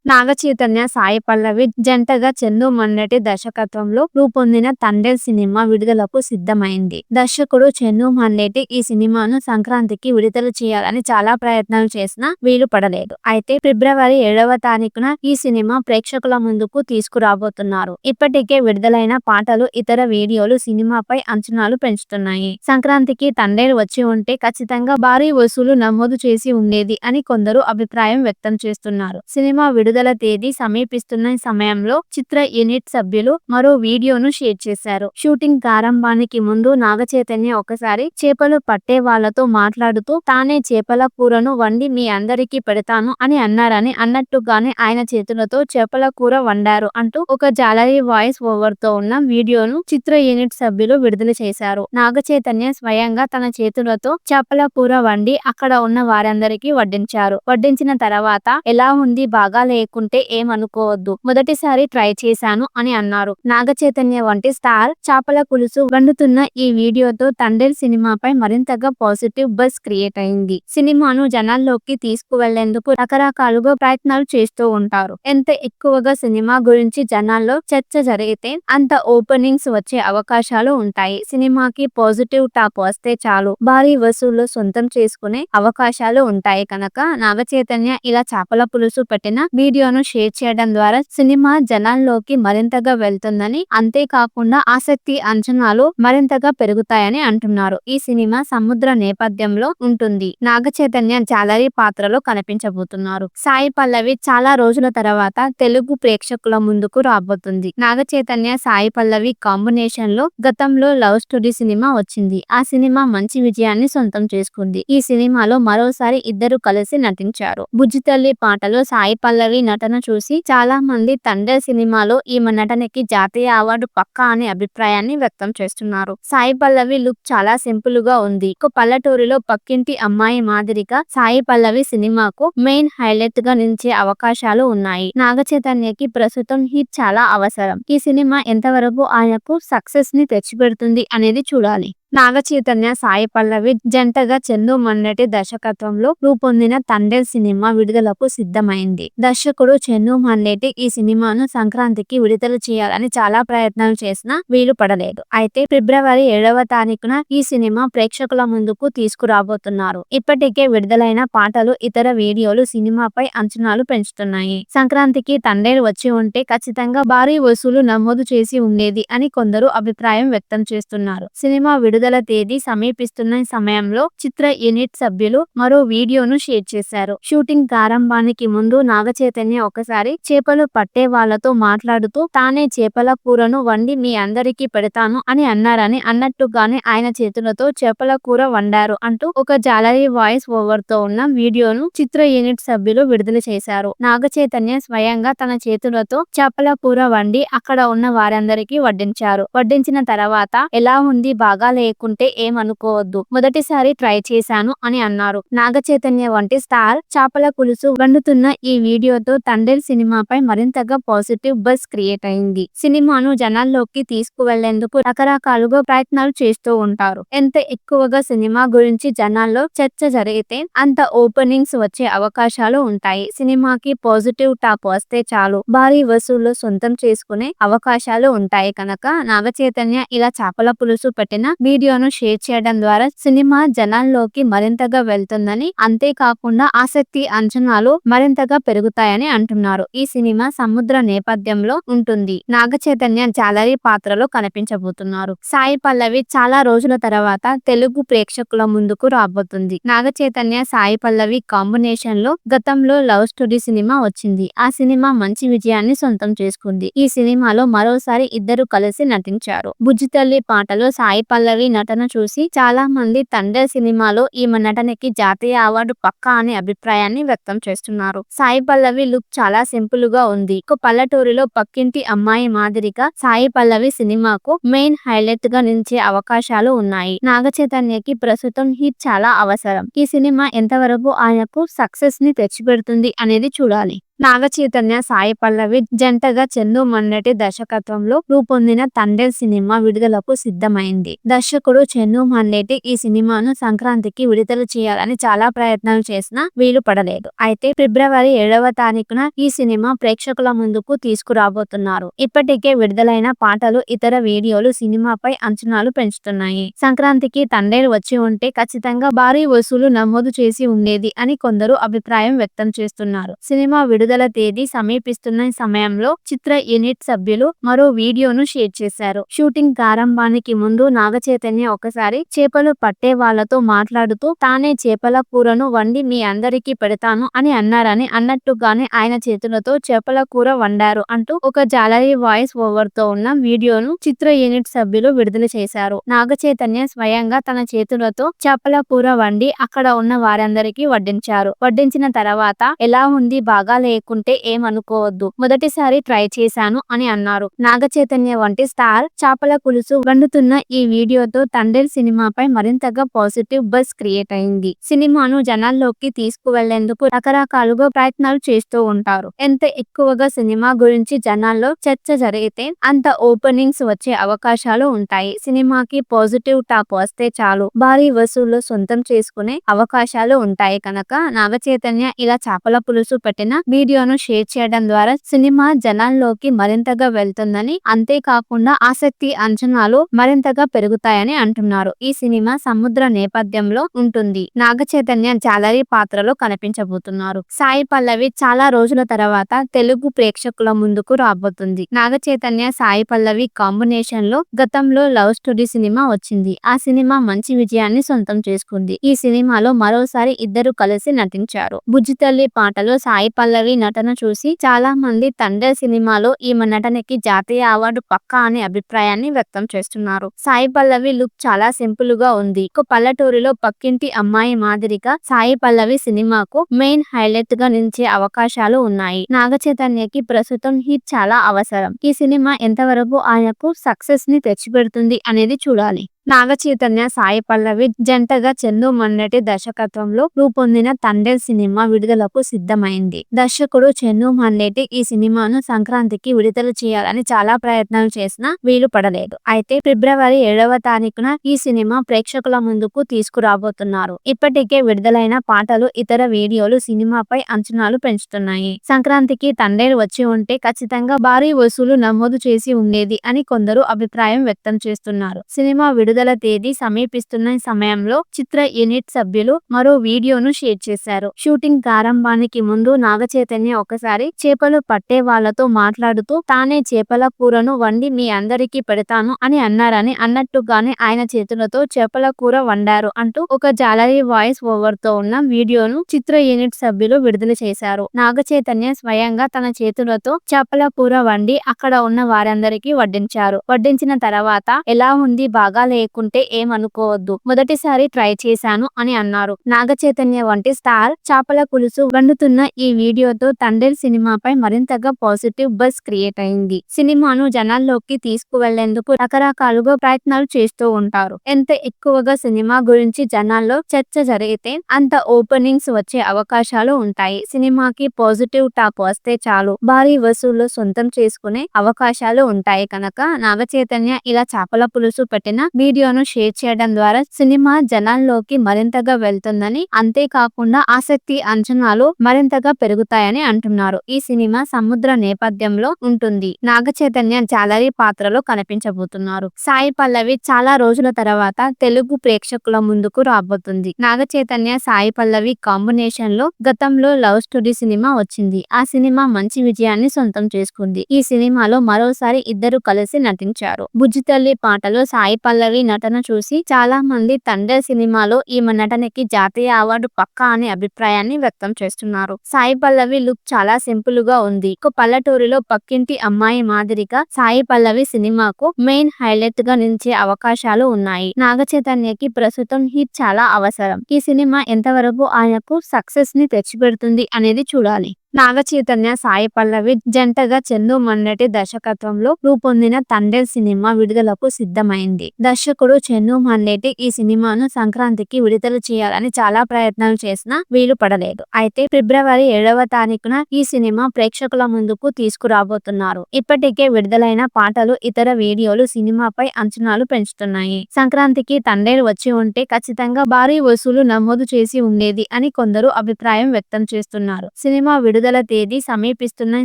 నాగ చైతన్య, సాయి పల్లవి జంటగా చందు మొన్నటి దర్శకత్వంలో రూపొందిన తండేల్ సినిమా విడుదలకు సిద్ధమైంది. దర్శకుడు చందు మొన్నటి ఈ సినిమాను సంక్రాంతికి విడుదల చేయాలని చాలా ప్రయత్నాలు చేసినా వీలు పడలేదు. అయితే ఫిబ్రవరి 7వ తారీఖున ఈ సినిమా ప్రేక్షకుల ముందుకు తీసుకురాబోతున్నారు. ఇప్పటికే విడుదలైన పాటలు, ఇతర వీడియోలు సినిమాపై అంచనాలు పెంచుతున్నాయి. సంక్రాంతికి తండేల్ వచ్చి ఉంటే ఖచ్చితంగా భారీ వసూలు నమోదు చేసి ఉండేది అని కొందరు అభిప్రాయం వ్యక్తం చేస్తున్నారు. సినిమా విడుదల తేదీ సమీపిస్తున్న సమయంలో చిత్ర యూనిట్ సభ్యులు మరో వీడియోను షేర్ చేశారు. షూటింగ్ ప్రారంభానికి ముందు నాగ చైతన్య ఒకసారి చేపలు పట్టే వాళ్లతో మాట్లాడుతూ తానే చేపల కూరను వండి మీ అందరికీ పెడతాను అని అన్నారని, అన్నట్టుగానే ఆయన చేతులతో చేపల కూర వండారు అంటూ ఒక జాలరీ వాయిస్ ఓవర్ తో ఉన్న వీడియోను చిత్ర యూనిట్ సభ్యులు విడుదల చేశారు. నాగ చైతన్య స్వయంగా తన చేతులతో చేపల కూర వండి అక్కడ ఉన్న వారందరికీ వడ్డించారు. వడ్డించిన తర్వాత ఎలా ఉంది, బాగా లేకుంటే ఏమనుకోవద్దు, మొదటిసారి ట్రై చేశాను అని అన్నారు. నాగ చైతన్య వంటి స్టార్ చేపల పులుసు వండుతున్న ఈ వీడియోతో తండేల్ సినిమాపై మరింతగా పాజిటివ్ బజ్ క్రియేట్ అయింది. సినిమాను జనాల్లోకి తీసుకువెళ్లేందుకు రకరకాలుగా ప్రయత్నాలు చేస్తూ ఉంటారు. ఎంత ఎక్కువగా సినిమా గురించి జనాల్లో చర్చ జరిగితే అంత ఓపెనింగ్స్ వచ్చే అవకాశాలు ఉంటాయి. సినిమాకి పాజిటివ్ టాక్ వస్తే చాలు భారీ వసూళ్లు సొంతం చేసుకునే అవకాశాలు ఉంటాయి కనుక నాగ చైతన్య ఇలా చేపల పులుసు పెట్టిన వీడియోను షేర్ చేయడం ద్వారా సినిమా జనాల్లోకి మరింతగా వెళ్తుందని, అంతేకాకుండా ఆసక్తి, అంచనాలు మరింతగా పెరుగుతాయని అంటున్నారు. ఈ సినిమా సముద్ర నేపథ్యంలో ఉంటుంది. నాగ చైతన్య జాలరీ పాత్రలో కనిపించబోతున్నారు. సాయి పల్లవి చాలా రోజుల తర్వాత తెలుగు ప్రేక్షకుల ముందుకు రాబోతుంది. నాగ చైతన్య, సాయి పల్లవి కాంబినేషన్ లో గతంలో లవ్ స్టోరీ సినిమా వచ్చింది. ఆ సినిమా మంచి విజయాన్ని సొంతం చేసుకుంది. ఈ సినిమాలో మరోసారి ఇద్దరు కలిసి నటించారు. బుజ్జితల్లి పాటలో సాయి పల్లవి నటన చూసి చాలా మంది తండేల్ సినిమాలో ఈమె నటనకి జాతీయ అవార్డు పక్కా అనే అభిప్రాయాన్ని వ్యక్తం చేస్తున్నారు. సాయి పల్లవి లుక్ చాలా సింపుల్ గా ఉంది. ఒక పల్లెటూరిలో పక్కింటి అమ్మాయి మాదిరిగా సాయి పల్లవి సినిమాకు మెయిన్ హైలైట్ గా నిలిచే అవకాశాలు ఉన్నాయి. నాగ చైతన్యకి ప్రస్తుతం హిట్ చాలా అవసరం. ఈ సినిమా ఎంతవరకు ఆయనకు సక్సెస్ ని తెచ్చిపెడుతుంది అనేది చూడాలి. నాగ చైతన్య, సాయి పల్లవి జంటగా చందు మొన్నటి దర్శకత్వంలో రూపొందిన తండేల్ సినిమా విడుదలకు సిద్ధమైంది. దర్శకుడు చందు మొన్నటి ఈ సినిమాను సంక్రాంతికి విడుదల చేయాలని చాలా ప్రయత్నాలు చేసినా వీలు పడలేదు. అయితే ఫిబ్రవరి 7వ తారీఖున ఈ సినిమా ప్రేక్షకుల ముందుకు తీసుకురాబోతున్నారు. ఇప్పటికే విడుదలైన పాటలు, ఇతర వీడియోలు సినిమాపై అంచనాలు పెంచుతున్నాయి. సంక్రాంతికి తండేల్ వచ్చి ఉంటే ఖచ్చితంగా భారీ వసూలు నమోదు చేసి ఉండేది అని కొందరు అభిప్రాయం వ్యక్తం చేస్తున్నారు. సినిమా విడుదల తేదీ సమీపిస్తున్న సమయంలో చిత్ర యూనిట్ సభ్యులు మరో వీడియోను షేర్ చేశారు. షూటింగ్ ప్రారంభానికి ముందు నాగ చైతన్య ఒకసారి చేపలు పట్టే వాళ్లతో మాట్లాడుతూ తానే చేపల కూరను వండి మీ అందరికీ పెడతాను అని అన్నారని, అన్నట్టుగానే ఆయన చేతులతో చేపల కూర వండారు అంటూ ఒక జాలరీ వాయిస్ ఓవర్ తో ఉన్న వీడియోను చిత్ర యూనిట్ సభ్యులు విడుదల చేశారు. నాగ చైతన్య స్వయంగా తన చేతులతో చేపల కూర వండి అక్కడ ఉన్న వారందరికీ వడ్డించారు. వడ్డించిన తర్వాత ఎలా ఉంది, బాగా లేకుంటే ఏమనుకోవద్దు, మొదటిసారి ట్రై చేశాను అని అన్నారు. నాగ చైతన్య వంటి స్టార్ చేపల పులుసు వండుతున్న ఈ వీడియోతో తండేల్ సినిమాపై మరింతగా పాజిటివ్ బజ్ క్రియేట్ అయింది. సినిమాను జనాల్లోకి తీసుకువెళ్లేందుకు రకరకాలుగా ప్రయత్నాలు చేస్తూ ఉంటారు. ఎంత ఎక్కువగా సినిమా గురించి జనాల్లో చర్చ జరిగితే అంత ఓపెనింగ్స్ వచ్చే అవకాశాలు ఉంటాయి. సినిమాకి పాజిటివ్ టాక్ వస్తే చాలు భారీ వసూళ్లు సొంతం చేసుకునే అవకాశాలు ఉంటాయి కనుక నాగ చైతన్య ఇలా చేపల పులుసు పెట్టిన వీడియోను షేర్ చేయడం ద్వారా సినిమా జనాల్లోకి మరింతగా వెళ్తుందని, అంతేకాకుండా ఆసక్తి, అంచనాలు మరింతగా పెరుగుతాయని అంటున్నారు. ఈ సినిమా సముద్ర నేపథ్యంలో ఉంటుంది. నాగ చైతన్య జాలరీ పాత్రలో కనిపించబోతున్నారు. సాయి పల్లవి చాలా రోజుల తర్వాత తెలుగు ప్రేక్షకుల ముందుకు రాబోతుంది. నాగ చైతన్య, సాయి పల్లవి కాంబినేషన్ లో గతంలో లవ్ స్టోరీ సినిమా వచ్చింది. ఆ సినిమా మంచి విజయాన్ని సొంతం చేసుకుంది. ఈ సినిమాలో మరోసారి ఇద్దరు కలిసి నటించారు. బుజ్జితల్లి పాటలో సాయి పల్లవి నటన చూసి చాలా మంది తండేల్ సినిమాలో ఈమె నటనకి జాతీయ అవార్డు పక్కా అనే అభిప్రాయాన్ని వ్యక్తం చేస్తున్నారు. సాయి పల్లవి లుక్ చాలా సింపుల్ గా ఉంది. ఒక పల్లెటూరిలో పక్కింటి అమ్మాయి మాదిరిగా సాయి పల్లవి సినిమాకు మెయిన్ హైలైట్ గా నిలిచే అవకాశాలు ఉన్నాయి. నాగ చైతన్యకి ప్రస్తుతం హిట్ చాలా అవసరం. ఈ సినిమా ఎంతవరకు ఆయనకు సక్సెస్ ని తెచ్చిపెడుతుంది అనేది చూడాలి. నాగ చైతన్య, సాయి పల్లవి జంటగా చందు మొన్నటి దర్శకత్వంలో రూపొందిన తండేల్ సినిమా విడుదలకు సిద్ధమైంది. దర్శకుడు చందు మొన్నటి ఈ సినిమాను సంక్రాంతికి విడుదల చేయాలని చాలా ప్రయత్నాలు చేసినా వీలు పడలేదు. అయితే ఫిబ్రవరి 7వ తారీఖున ఈ సినిమా ప్రేక్షకుల ముందుకు తీసుకురాబోతున్నారు. ఇప్పటికే విడుదలైన పాటలు, ఇతర వీడియోలు సినిమాపై అంచనాలు పెంచుతున్నాయి. సంక్రాంతికి తండేల్ వచ్చి ఉంటే ఖచ్చితంగా భారీ వసూలు నమోదు చేసి ఉండేది అని కొందరు అభిప్రాయం వ్యక్తం చేస్తున్నారు. సినిమా విడుదల తేదీ సమీపిస్తున్న సమయంలో చిత్ర యూనిట్ సభ్యులు మరో వీడియోను షేర్ చేశారు. షూటింగ్ ప్రారంభానికి ముందు నాగ చైతన్య ఒకసారి చేపలు పట్టే వాళ్లతో మాట్లాడుతూ తానే చేపల కూరను వండి మీ అందరికీ పెడతాను అని అన్నారని, అన్నట్టుగానే ఆయన చేతులతో చేపల కూర వండారు అంటూ ఒక జాలరీ వాయిస్ ఓవర్ తో ఉన్న వీడియోను చిత్ర యూనిట్ సభ్యులు విడుదల చేశారు. నాగ చైతన్య స్వయంగా తన చేతులతో చేపల కూర వండి అక్కడ ఉన్న వారందరికీ వడ్డించారు. వడ్డించిన తర్వాత ఎలా ఉంది, బాగా లేకుంటే ఏమనుకోవద్దు, మొదటిసారి ట్రై చేశాను అని అన్నారు. నాగ చైతన్య వంటి స్టార్ చేపల పులుసు వండుతున్న ఈ వీడియోతో తండేల్ సినిమాపై మరింతగా పాజిటివ్ బజ్ క్రియేట్ అయింది. సినిమాను జనాల్లోకి తీసుకువెళ్లేందుకు రకరకాలుగా ప్రయత్నాలు చేస్తూ ఉంటారు. ఎంత ఎక్కువగా సినిమా గురించి జనాల్లో చర్చ జరిగితే అంత ఓపెనింగ్స్ వచ్చే అవకాశాలు ఉంటాయి. సినిమాకి పాజిటివ్ టాక్ వస్తే చాలు భారీ వసూళ్లు సొంతం చేసుకునే అవకాశాలు ఉంటాయి కనుక నాగ చైతన్య ఇలా చేపల పులుసు పెట్టిన వీడియోను షేర్ చేయడం ద్వారా సినిమా జనాల్లోకి మరింతగా వెళ్తుందని, అంతేకాకుండా ఆసక్తి అంచనాలు మరింతగా పెరుగుతాయని అంటున్నారు. ఈ సినిమా సముద్ర నేపథ్యంలో ఉంటుంది. నాగ చైతన్య జాలరీ పాత్రలో కనిపించబోతున్నారు. సాయి పల్లవి చాలా రోజుల తర్వాత తెలుగు ప్రేక్షకుల ముందుకు రాబోతుంది. నాగ చైతన్య, సాయి పల్లవి కాంబినేషన్ లో గతంలో లవ్ స్టోరీ సినిమా వచ్చింది. ఆ సినిమా మంచి విజయాన్ని సొంతం చేసుకుంది. ఈ సినిమాలో మరోసారి ఇద్దరు కలిసి నటించారు. బుజ్జితల్లి పాటలో సాయి పల్లవి నటన చూసి చాలా మంది తండేల్ సినిమాలో ఈమె నటనకి జాతీయ అవార్డు పక్కా అనే అభిప్రాయాన్ని వ్యక్తం చేస్తున్నారు. సాయి పల్లవి లుక్ చాలా సింపుల్ గా ఉంది. ఒక పల్లెటూరిలో పక్కింటి అమ్మాయి మాదిరిగా సాయి పల్లవి సినిమాకు మెయిన్ హైలైట్ గా నిలిచే అవకాశాలు ఉన్నాయి. నాగ చైతన్యకి ప్రస్తుతం హిట్ చాలా అవసరం. ఈ సినిమా ఎంతవరకు ఆయనకు సక్సెస్ ని తెచ్చిపెడుతుంది అనేది చూడాలి. నాగ చైతన్య, సాయి పల్లవి జంటగా చందు మొన్నటి దర్శకత్వంలో రూపొందిన తండేల్ సినిమా విడుదలకు సిద్ధమైంది. దర్శకుడు చందు మొన్నటి ఈ సినిమాను సంక్రాంతికి విడుదల చేయాలని చాలా ప్రయత్నాలు చేసినా వీలు పడలేదు. అయితే ఫిబ్రవరి 7వ తారీఖున ఈ సినిమా ప్రేక్షకుల ముందుకు తీసుకురాబోతున్నారు. ఇప్పటికే విడుదలైన పాటలు, ఇతర వీడియోలు సినిమాపై అంచనాలు పెంచుతున్నాయి. సంక్రాంతికి తండేల్ వచ్చి ఉంటే ఖచ్చితంగా భారీ వసూలు నమోదు చేసి ఉండేది అని కొందరు అభిప్రాయం వ్యక్తం చేస్తున్నారు. సినిమా విడుదల తేదీ సమీపిస్తున్న సమయంలో చిత్ర యూనిట్ సభ్యులు మరో వీడియోను షేర్ చేశారు. షూటింగ్ ప్రారంభానికి ముందు నాగ చైతన్య ఒకసారి చేపలు పట్టే వాళ్లతో మాట్లాడుతూ తానే చేపల కూరను వండి మీ అందరికీ పెడతాను అని అన్నారని, అన్నట్టుగానే ఆయన చేతులతో చేపల కూర వండారు అంటూ ఒక జాలరీ వాయిస్ ఓవర్ తో ఉన్న వీడియోను చిత్ర యూనిట్ సభ్యులు విడుదల చేశారు. నాగ చైతన్య స్వయంగా తన చేతులతో చేపల కూర వండి అక్కడ ఉన్న వారందరికీ వడ్డించారు. వడ్డించిన తర్వాత ఎలా ఉంది, బాగా లేకుంటే ఏమనుకోవద్దు, మొదటిసారి ట్రై చేశాను అని అన్నారు. నాగ చైతన్య వంటి స్టార్ చేపల పులుసు వండుతున్న ఈ వీడియోతో తండేల్ సినిమాపై మరింతగా పాజిటివ్ బజ్ క్రియేట్ అయింది. సినిమాను జనాల్లోకి తీసుకువెళ్లేందుకు రకరకాలుగా ప్రయత్నాలు చేస్తూ ఉంటారు. ఎంత ఎక్కువగా సినిమా గురించి జనాల్లో చర్చ జరిగితే అంత ఓపెనింగ్స్ వచ్చే అవకాశాలు ఉంటాయి. సినిమాకి పాజిటివ్ టాక్ వస్తే చాలు భారీ వసూళ్లు సొంతం చేసుకునే అవకాశాలు ఉంటాయి కనుక నాగ చైతన్య ఇలా చేపల పులుసు పెట్టిన వీడియోను షేర్ చేయడం ద్వారా సినిమా జనాల్లోకి మరింతగా వెళ్తుందని, అంతేకాకుండా ఆసక్తి అంచనాలు మరింతగా పెరుగుతాయని అంటున్నారు. ఈ సినిమా సముద్ర నేపథ్యంలో ఉంటుంది. నాగ చైతన్య జాలరీ పాత్రలో కనిపించబోతున్నారు. సాయి పల్లవి చాలా రోజుల తర్వాత తెలుగు ప్రేక్షకుల ముందుకు రాబోతుంది. నాగ చైతన్య, సాయి పల్లవి కాంబినేషన్ లో గతంలో లవ్ స్టోరీ సినిమా వచ్చింది. ఆ సినిమా మంచి విజయాన్ని సొంతం చేసుకుంది. ఈ సినిమాలో మరోసారి ఇద్దరు కలిసి నటించారు. బుజ్జితల్లి పాటలో సాయి పల్లవి నటన చూసి చాలా మంది తండేల్ సినిమాలో ఈమె నటనకి జాతీయ అవార్డు పక్కా అనే అభిప్రాయాన్ని వ్యక్తం చేస్తున్నారు. సాయి పల్లవి లుక్ చాలా సింపుల్ గా ఉంది. ఒక పల్లెటూరిలో పక్కింటి అమ్మాయి మాదిరిగా సాయి పల్లవి సినిమాకు మెయిన్ హైలైట్ గా నిలిచే అవకాశాలు ఉన్నాయి. నాగ చైతన్యకి ప్రస్తుతం హిట్ చాలా అవసరం. ఈ సినిమా ఎంతవరకు ఆయనకు సక్సెస్ ని తెచ్చిపెడుతుంది అనేది చూడాలి. నాగ చైతన్య, సాయి పల్లవి జంటగా చందు మన్నెటి దర్శకత్వంలో రూపొందిన తండేల్ సినిమా విడుదలకు సిద్ధమైంది. దర్శకుడు చందు మన్నెటి ఈ సినిమాను సంక్రాంతికి విడుదల చేయాలని చాలా ప్రయత్నాలు చేసినా వీలు పడలేదు. అయితే ఫిబ్రవరి 7వ తారీఖున ఈ సినిమా ప్రేక్షకుల ముందుకు తీసుకురాబోతున్నారు. ఇప్పటికే విడుదలైన పాటలు, ఇతర వీడియోలు సినిమాపై అంచనాలు పెంచుతున్నాయి. సంక్రాంతికి తండేల్ వచ్చి ఉంటే ఖచ్చితంగా భారీ వసూలు నమోదు చేసి ఉండేది అని కొందరు అభిప్రాయం వ్యక్తం చేస్తున్నారు. సినిమా విడుదల తేదీ సమీపిస్తున్న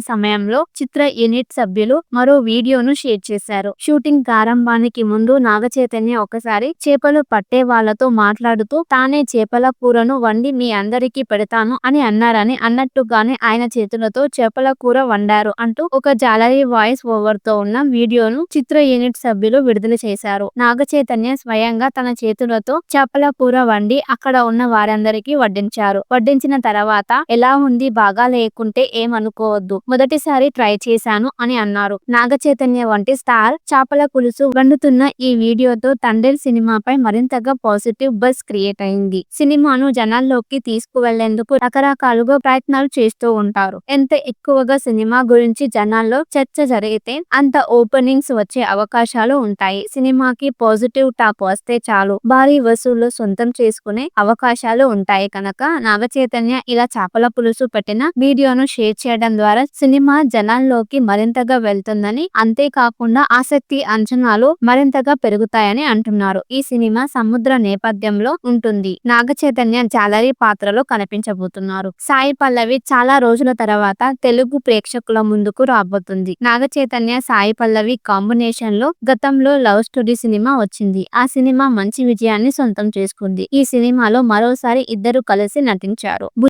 సమయంలో చిత్ర యూనిట్ సభ్యులు మరో వీడియోను షేర్ చేశారు. షూటింగ్ ప్రారంభానికి ముందు నాగ చైతన్య ఒకసారి చేపలు పట్టే వాళ్లతో మాట్లాడుతూ తానే చేపల కూరను వండి మీ అందరికీ పెడతాను అని అన్నారని, అన్నట్టుగానే ఆయన చేతులతో చేపల కూర వండారు అంటూ ఒక జాలరీ వాయిస్ ఓవర్ తో ఉన్న వీడియోను చిత్ర యూనిట్ సభ్యులు విడుదల చేశారు. నాగ చైతన్య స్వయంగా తన చేతులతో చేపల కూర వండి అక్కడ ఉన్న వారందరికీ వడ్డించారు. వడ్డించిన తర్వాత ఎలా ఉంది, బాగా లేకుంటే ఏమనుకోవద్దు, మొదటిసారి ట్రై చేశాను అని అన్నారు. నాగ చైతన్య వంటి స్టార్ చేపల పులుసు వండుతున్న ఈ వీడియోతో తండేల్ సినిమాపై మరింతగా పాజిటివ్ బజ్ క్రియేట్ అయింది. సినిమాను జనాల్లోకి తీసుకువెళ్లేందుకు రకరకాలుగా ప్రయత్నాలు చేస్తూ ఉంటారు. ఎంత ఎక్కువగా సినిమా గురించి జనాల్లో చర్చ జరిగితే అంత ఓపెనింగ్స్ వచ్చే అవకాశాలు ఉంటాయి. సినిమాకి పాజిటివ్ టాక్ వస్తే చాలు భారీ వసూళ్లు సొంతం చేసుకునే అవకాశాలు ఉంటాయి కనుక నాగ చైతన్య ఇలా చేపల పులుసు పెట్టిన వీడియోను షేర్ చేయడం ద్వారా సినిమా జనాల్లోకి మరింతగా వెళ్తుందని, అంతేకాకుండా ఆసక్తి, అంచనాలు మరింతగా పెరుగుతాయని అంటున్నారు. ఈ సినిమా సముద్ర నేపథ్యంలో ఉంటుంది. నాగ చైతన్య జాలరీ పాత్రలో కనిపించబోతున్నారు. సాయి పల్లవి చాలా రోజుల తర్వాత తెలుగు ప్రేక్షకుల ముందుకు రాబోతుంది. నాగ చైతన్య, సాయి పల్లవి కాంబినేషన్ లో గతంలో లవ్ స్టోరీ సినిమా వచ్చింది. ఆ సినిమా మంచి విజయాన్ని సొంతం చేసుకుంది. ఈ సినిమాలో మరోసారి ఇద్దరు కలిసి నటించారు.